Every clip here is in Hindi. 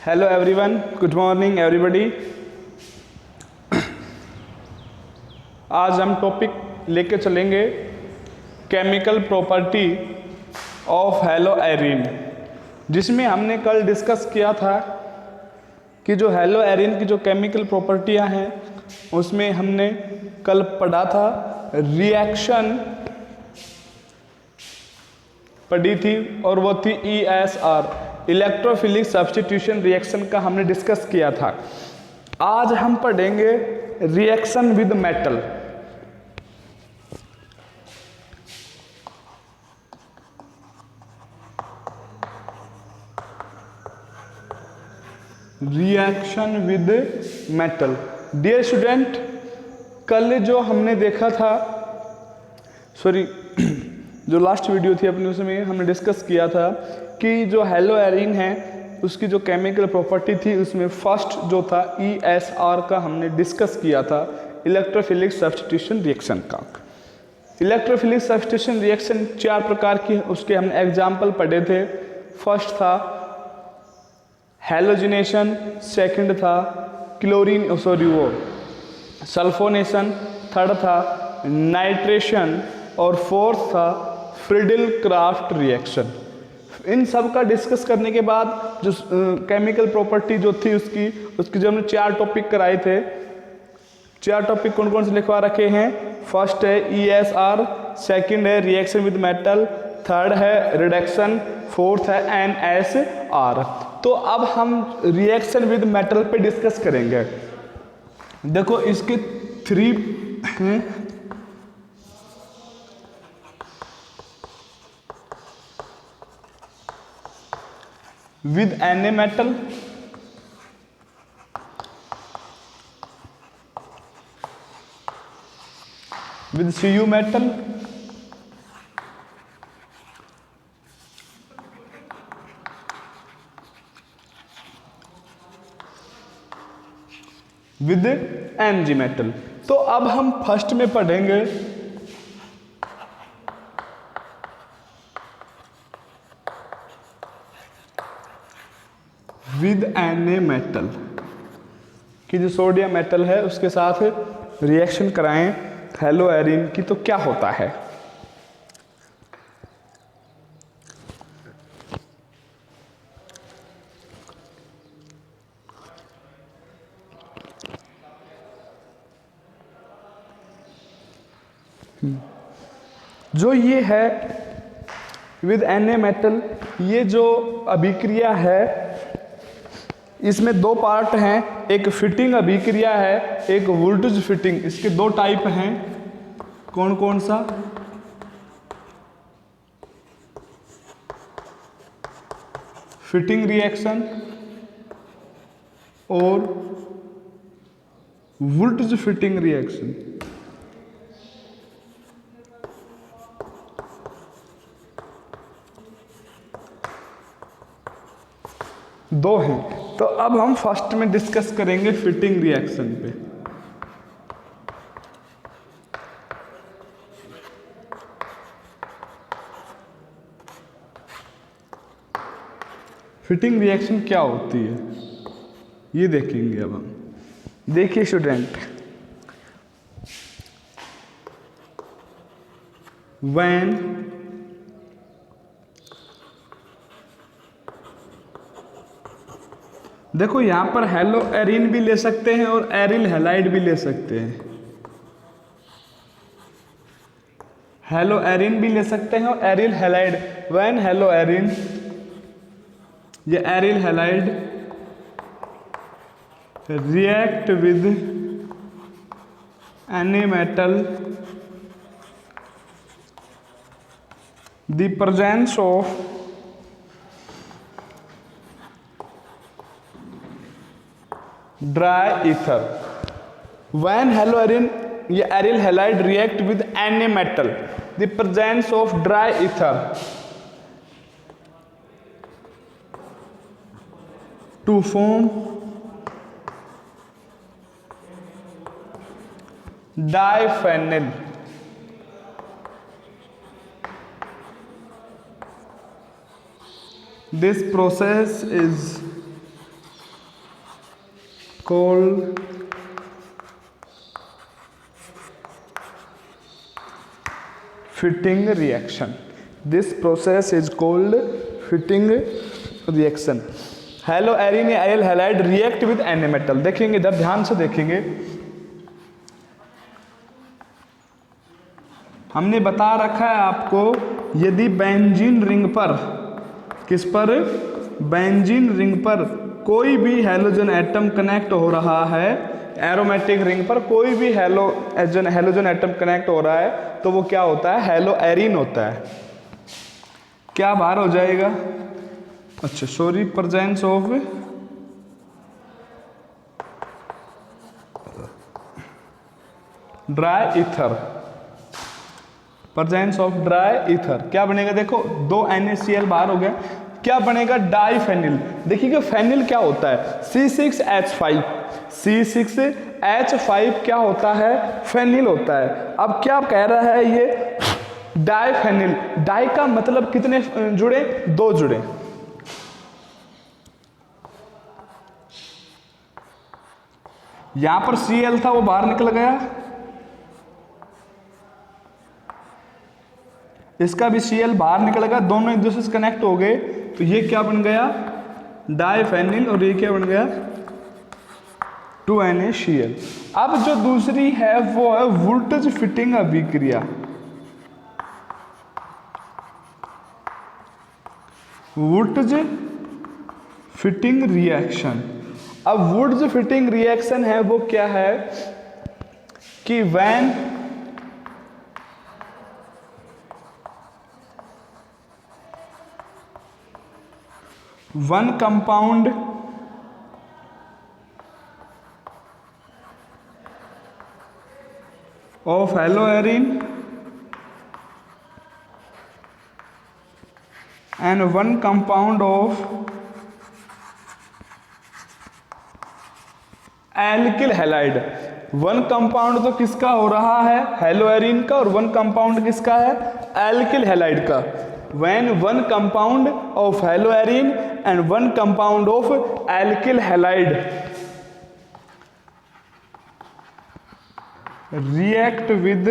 Hello everyone, good morning everybody. आज हम टॉपिक लेके चलेंगे chemical property of hello Erin, जिसमें हमने कल डिस्कस किया था कि जो हेलो एरिन की जो केमिकल प्रॉपर्टियां हैं उसमें हमने कल पढ़ा था रिएक्शन पढ़ी थी और वो थी ESR, इलेक्ट्रोफिलिक सब्स्टिट्यूशन रिएक्शन का हमने डिस्कस किया था। आज हम पढ़ेंगे reaction with metal. Reaction with metal. Dear student, कल जो हमने देखा था, जो लास्ट वीडियो थी अपनी, उसमें हमने डिस्कस किया था कि जो हेलो एरिन है उसकी जो केमिकल प्रॉपर्टी थी उसमें फर्स्ट जो था ESR का हमने डिस्कस किया था, इलेक्ट्रोफिलिक सब्स्टिट्यूशन रिएक्शन का। इलेक्ट्रोफिलिक सब्स्टिट्यूशन रिएक्शन 4 प्रकार की, उसके हमने एग्जाम्पल पढ़े थे। फर्स्ट था हैलोजिनेशन, सेकंड था सल्फोनेशन, थर्ड था नाइट्रेशन और फोर्थ था फ्रिडल क्राफ्ट रिएक्शन। इन सब का डिस्कस करने के बाद जो केमिकल प्रॉपर्टी जो थी उसकी जो हमने 4 टॉपिक कराए थे, 4 टॉपिक कौन कौन से लिखवा रखे हैं? फर्स्ट है ESR, सेकंड है रिएक्शन विद मेटल, थर्ड है रिडक्शन, फोर्थ है NSR। तो अब हम रिएक्शन विद मेटल पे डिस्कस करेंगे। देखो इसके 3 हैं। With Na metal, with Cu metal, with Mg metal. तो अब हम फर्स्ट में पढ़ेंगे विद Na मेटल कि जो सोडियम मेटल है उसके साथ रिएक्शन कराएं हेलो एरिन की तो क्या होता है। जो ये है विद Na मेटल, ये जो अभिक्रिया है इसमें 2 पार्ट हैं, एक फिटिंग अभिक्रिया है, एक वोल्टेज फिटिंग। इसके 2 टाइप हैं। कौन कौन सा? फिटिंग रिएक्शन और वोल्टेज फिटिंग रिएक्शन। दो हैं। तो अब हम फर्स्ट में डिस्कस करेंगे फिटिंग रिएक्शन पे। फिटिंग रिएक्शन क्या होती है ये देखेंगे अब हम। देखिए स्टूडेंट, व्हेन देखो यहां पर हेलो एरिन भी ले सकते हैं और एरिल हैलाइड भी ले सकते हैं। हेलो एरिन भी ले सकते हैं और aryl halide. When halo arene या aryl halide react with Na metal, the presence of dry ether. When halo arene या aryl halide react with Na metal, the presence of dry ether to form diphenyl. This process is called fitting reaction. This process is called fitting reaction. Halo arene या एल halide react with any metal. देखेंगे इधर ध्यान से देखेंगे, हमने बता रखा है आपको, यदि बेंजीन रिंग पर, किस पर, बेंजीन रिंग पर कोई भी हैलोजन एटम कनेक्ट हो रहा है, एरोमेटिक रिंग पर कोई भी हैलोजन एटम कनेक्ट हो रहा है, तो वो क्या होता है, हैलो एरिन होता है। क्या बाहर हो जाएगा, अच्छा sorry, presence of dry ether, presence of dry ether क्या बनेगा, देखो 2 NaCl बाहर हो गया, क्या बनेगा, डाइफेनिल। देखिए फेनिल क्या होता है, C6H5, C6H5 क्या होता है, फेनिल होता है। अब क्या कह रहा है ये, डाइफेनिल, डाई का मतलब कितने जुड़े, 2 जुड़े, यहां पर Cl था वो बाहर निकल गया, इसका भी Cl बाहर निकल गया, दोनों एक दूसरे से कनेक्ट हो गए, तो ये क्या बन गया, डाइफेनिल, और ये क्या बन गया, 2NaCl। अब जो दूसरी है वो है वुल्टज फिटिंग अभिक्रिया, वुल्टज फिटिंग रिएक्शन। अब वुल्टज फिटिंग रिएक्शन है वो क्या है कि when one compound of haloarine and one compound of alkyl halide. One compound तो किसका हो रहा है, हेलोएरिन का, और वन कंपाउंड किसका है, एल्किल हैलाइड का। When one compound of haloarene and one compound of alkyl halide react with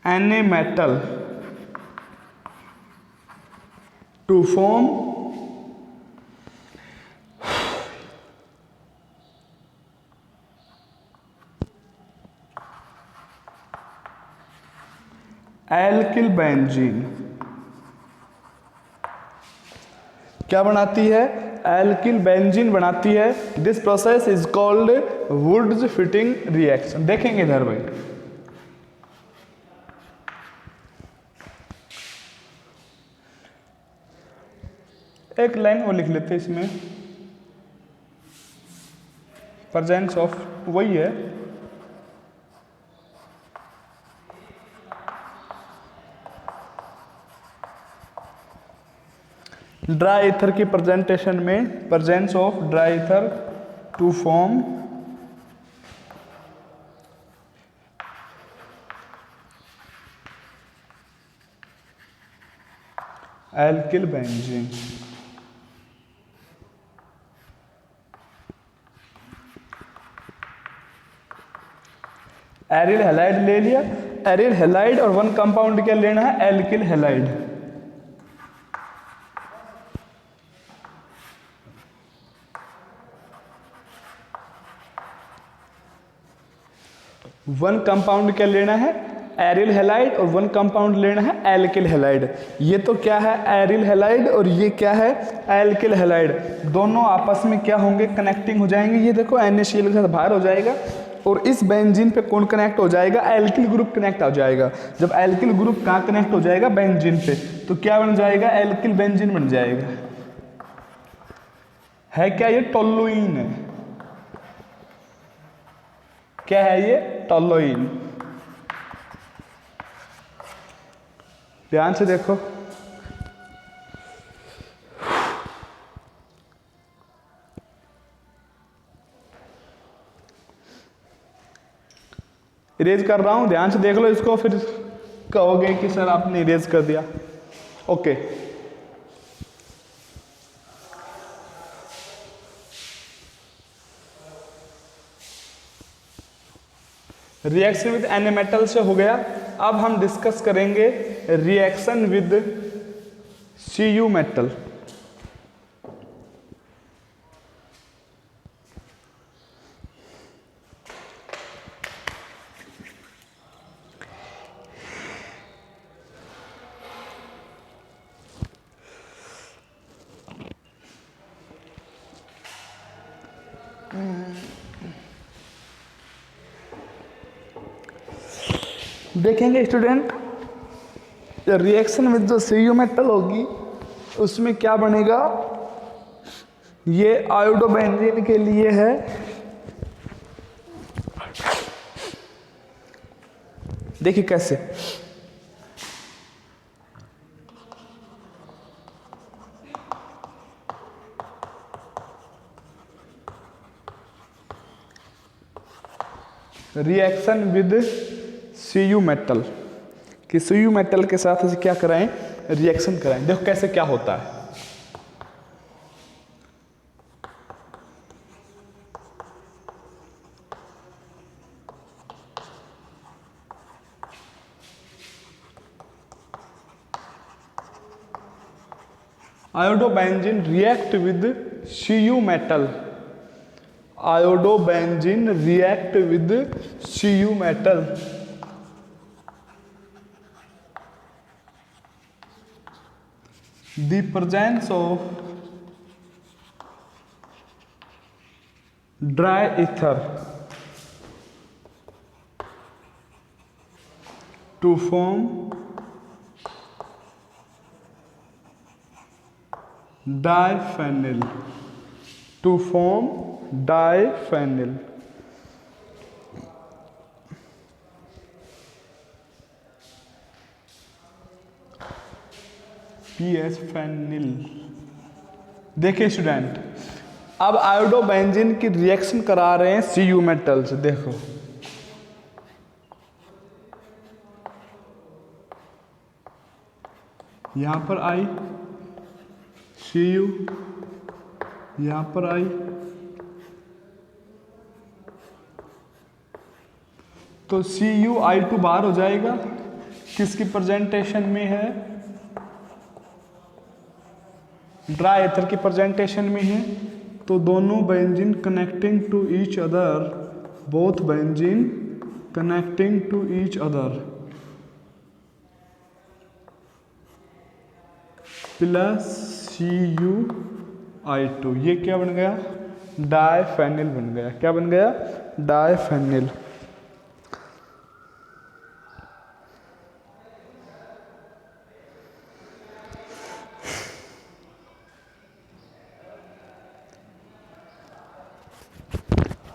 any metal to form alkyl benzene। क्या बनाती है, एल्किल बेंजीन बनाती है। This process is called Wurtz Fittig reaction. देखेंगे इधर भाई, एक लाइन वो लिख लेते इसमें, प्रेजेंस ऑफ, वही है ड्राई ईथर की प्रेजेंटेशन में, presence of dry ether to form alkyl benzene. Aryl halide ले लिया, एरिल हैलाइड और वन कंपाउंड क्या लेना है, एल्किल हैलाइड। वन कंपाउंड क्या लेना है, एरिल हैलाइड, और वन कंपाउंड लेना है एल्किल हैलाइड। ये तो क्या है, एरिल हैलाइड, और ये क्या है, एल्किल हैलाइड। दोनों आपस में क्या होंगे, कनेक्टिंग हो जाएंगे। ये देखो NaCl के साथ बाहर हो जाएगा, और इस बेंजीन पे कौन कनेक्ट हो जाएगा, एल्किल ग्रुप कनेक्ट हो जाएगा। जब एल्किल ग्रुप कहाँ कनेक्ट हो जाएगा, बेंजीन पे, तो क्या बन जाएगा, एल्किल बेंजीन बन जाएगा। है क्या ये, टोलुइन है, क्या है ये, टोलुइन। ध्यान से देखो, इरेज कर रहा हूं, ध्यान से देख लो इसको, फिर कहोगे कि सर आपने इरेज कर दिया। Okay, reaction with N metal से हो गया। अब हम डिस्कस करेंगे रिएक्शन विद Cu मेटल। देखेंगे स्टूडेंट, रिएक्शन विद जो Cu मेटल होगी उसमें क्या बनेगा। ये आयोडोबेंजीन के लिए है, देखिए कैसे। रिएक्शन विद Cu मेटल कि Cu मेटल के साथ इसे क्या कराएं, रिएक्शन कराएं। देखो कैसे क्या होता है। Iodobenzene react with Cu metal, iodobenzene react with Cu metal. The presence of dry ether to form diphenyl, to form diphenyl। PS phenyl. देखिए स्टूडेंट, अब आयोडोबेंजीन की रिएक्शन करा रहे हैं Cu मेटल से। देखो यहां पर आई Cu, यहां पर आई, तो Cu बाहर हो जाएगा। किसकी प्रेजेंटेशन में है, ड्राई एथर की प्रेजेंटेशन में है। तो दोनों benzene connecting to each other, both benzene connecting to each other plus Cu, ये क्या बन गया, डाइफेनिल बन गया। क्या बन गया, डाइफेनिल।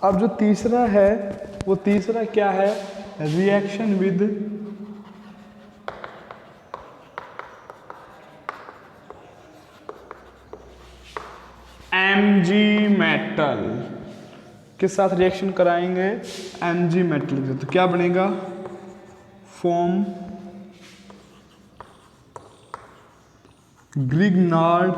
अब जो तीसरा है वो तीसरा क्या है, रिएक्शन विद Mg मेटल। किस साथ रिएक्शन कराएंगे, Mg मेटल से। तो क्या बनेगा, फॉर्म ग्रिग्नार्ड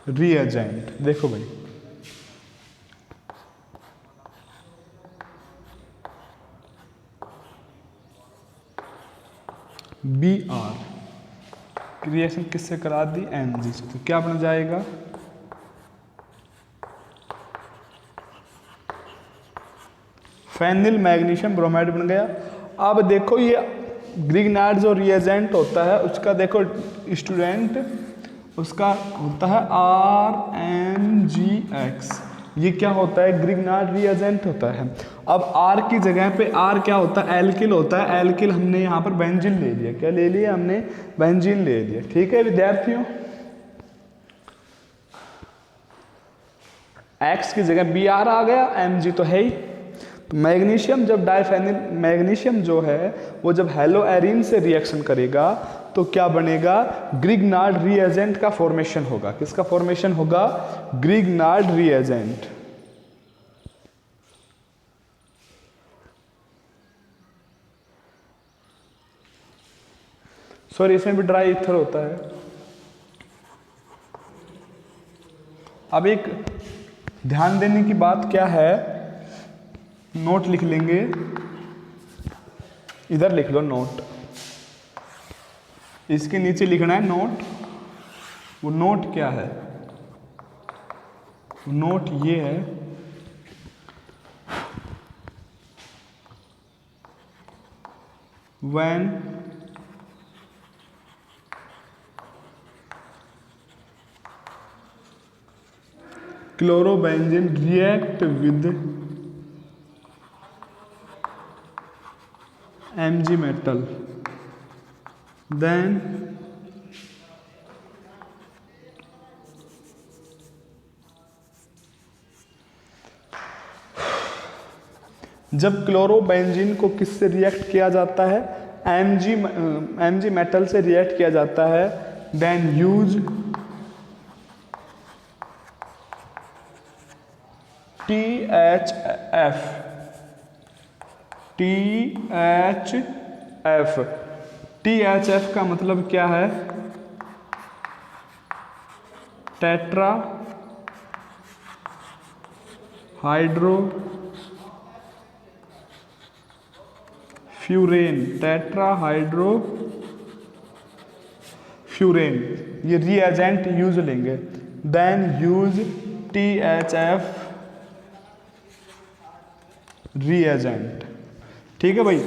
रिएजेंट। देखो भाई Br रिएक्शन किससे करा दी, Mg से। तो क्या बन जाएगा, फेनिल मैग्नीशियम ब्रोमाइड बन गया। अब देखो ये ग्रिग्नार्ड जो रिएजेंट होता है उसका देखो स्टूडेंट, उसका होता है RMgX। ये क्या होता है, ग्रिग्नार्ड रिएजेंट होता है। अब R की जगह पे R क्या होता है, एल्किल होता है। एल्किल हमने यहाँ पर बेंजीन ले लिया। क्या ले लिया हमने, बेंजीन ले लिया। ठीक है विद्यार्थियों, X की जगह Br आ गया, Mg तो है ही। मैग्नीशियम जब डाइफेनिल, मैग्नीशियम जो है वो जब हेलो एरिन से रिएक्शन करेगा तो क्या बनेगा, ग्रिग्नार्ड रिएजेंट का फॉर्मेशन होगा। किसका फॉर्मेशन होगा, ग्रिग्नार्ड रिएजेंट। सॉरी इसमें भी ड्राई ईथर होता है। अब एक ध्यान देने की बात क्या है, नोट लिख लेंगे, इधर लिख लो नोट, इसके नीचे लिखना है नोट। वो नोट क्या है, नोट ये है, when chlorobenzene react with Mg metal, then जब क्लोरोबेंजीन को किससे रिएक्ट किया जाता है, Mg मेटल से रिएक्ट किया जाता है, देन यूज THF, THF का मतलब क्या है, टेट्रा हाइड्रो फ्यूरेन, फ्यूरेन, ये रिएजेंट यूज लेंगे, देन यूज THF रिएजेंट। ठीक है भाई,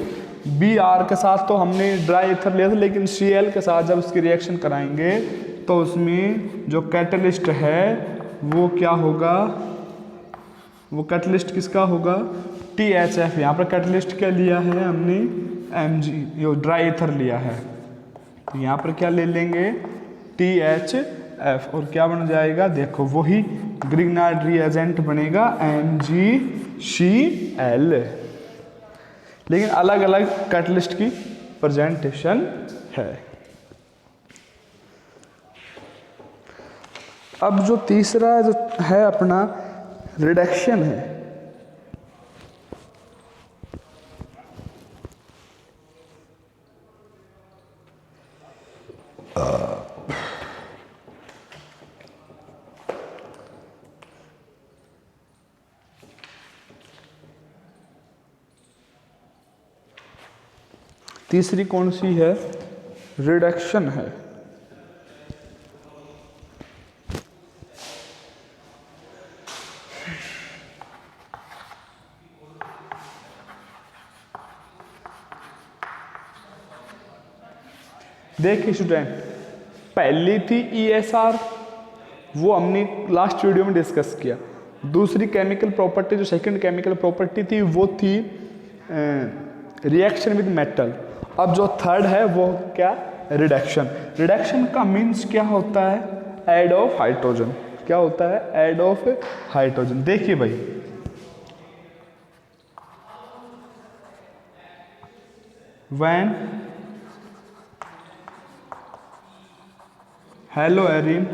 Br के साथ तो हमने ड्राई ईथर लिया था, लेकिन Cl के साथ जब उसकी रिएक्शन कराएंगे तो उसमें जो कैटलिस्ट है वो क्या होगा, वो कैटलिस्ट किसका होगा, THF। यहाँ पर कैटलिस्ट क्या लिया है हमने, Mg, यो ड्राई ईथर लिया है, तो यहाँ पर क्या ले लेंगे, THF, और क्या बन जाएगा, देखो वही ग्रिग्नार्ड रिएजेंट बनेगा MgCl, लेकिन अलग अलग कैटलिस्ट की प्रेजेंटेशन है। अब जो तीसरा जो है अपना रिडक्शन है, तीसरी कौन सी है, रिडक्शन है। देखिए स्टूडेंट, पहली थी ESR, वो हमने लास्ट वीडियो में डिस्कस किया। दूसरी केमिकल प्रॉपर्टी, जो सेकंड केमिकल प्रॉपर्टी थी, वो थी रिएक्शन विद मेटल। अब जो थर्ड है वो क्या, रिडक्शन। रिडक्शन का मीन्स क्या होता है, ऐड ऑफ हाइड्रोजन। क्या होता है, ऐड ऑफ हाइड्रोजन। देखिए भाई, when haloarine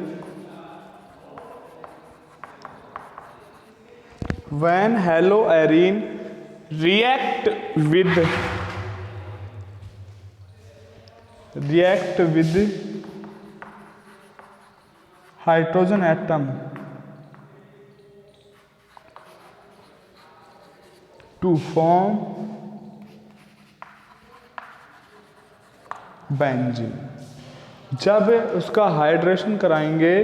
react with hydrogen atom to form benzene. जब उसका हाइड्रेशन कराएंगे,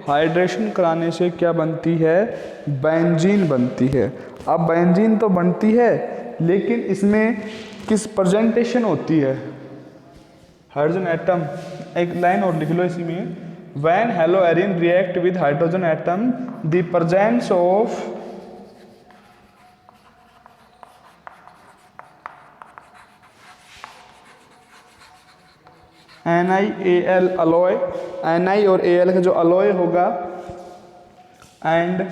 हाइड्रेशन कराने से क्या बनती है, बेंजीन बनती है। अब बेंजीन तो बनती है, लेकिन इसमें किस प्रेजेंटेशन होती है, हाइड्रोजन एटम। एक लाइन और लिख लो इसी में, when haloarene react with hydrogen atom the presence of NiAl alloy, Ni और Al का जो अलॉय होगा, एंड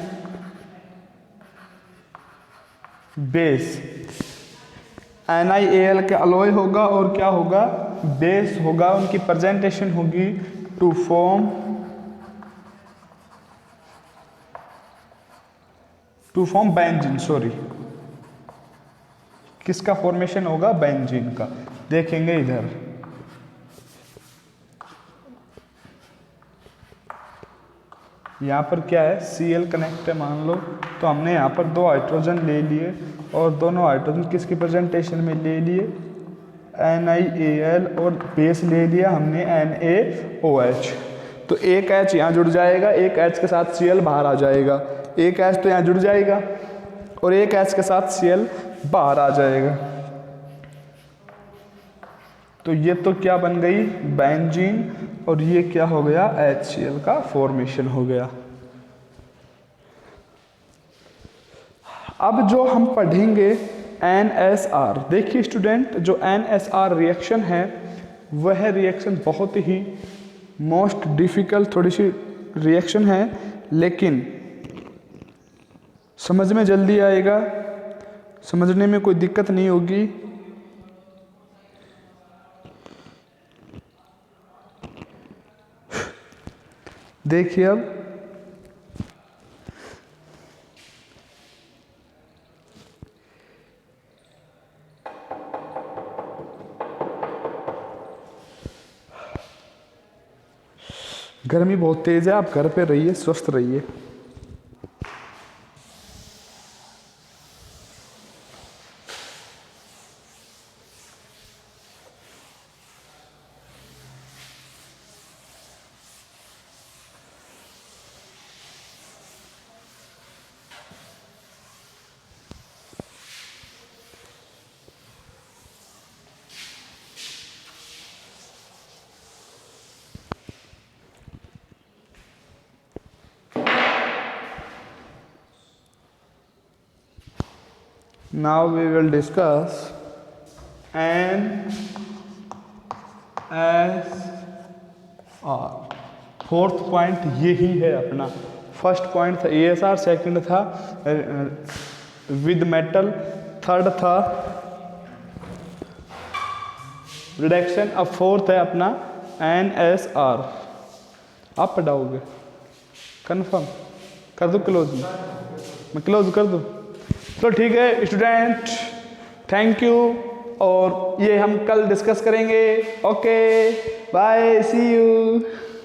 बेस। NiAl का अलॉय होगा और क्या होगा, बेस होगा। उनकी प्रेजेंटेशन होगी टू फॉर्म बेंजीन। सॉरी, किसका फॉर्मेशन होगा, बेंजीन का। देखेंगे इधर, यहाँ पर क्या है Cl कनेक्ट है मान लो, तो हमने यहाँ पर 2 हाइड्रोजन ले लिए और दोनों हाइड्रोजन किसकी प्रेजेंटेशन में ले लिए NiAl और बेस ले लिया हमने NaOH। तो एक H यहाँ जुड़ जाएगा, एक H के साथ Cl बाहर आ जाएगा, एक H तो यहाँ जुड़ जाएगा और एक H के साथ Cl बाहर आ जाएगा। तो ये तो क्या बन गई बेंजीन और ये क्या हो गया HCl का फॉर्मेशन हो गया। अब जो हम पढ़ेंगे NSR, देखिए स्टूडेंट जो NSR रिएक्शन है वह रिएक्शन बहुत ही मोस्ट डिफ़िकल्ट थोड़ी सी रिएक्शन है, लेकिन समझ में जल्दी आएगा, समझने में कोई दिक्कत नहीं होगी। देखिए अब गर्मी बहुत तेज है, आप घर पे रहिए, स्वस्थ रहिए। Now we will discuss NSR। Fourth point यही है अपना। फर्स्ट पॉइंट था ASR, सेकंड था विद मेटल, थर्ड था रिडक्शन, अब फोर्थ है अपना NSR। आप पढ़ाओगे कंफर्म कर दो, क्लोज में मैं क्लोज कर दूँ? तो ठीक है स्टूडेंट, थैंक यू, और ये हम कल डिस्कस करेंगे। Okay bye, see you.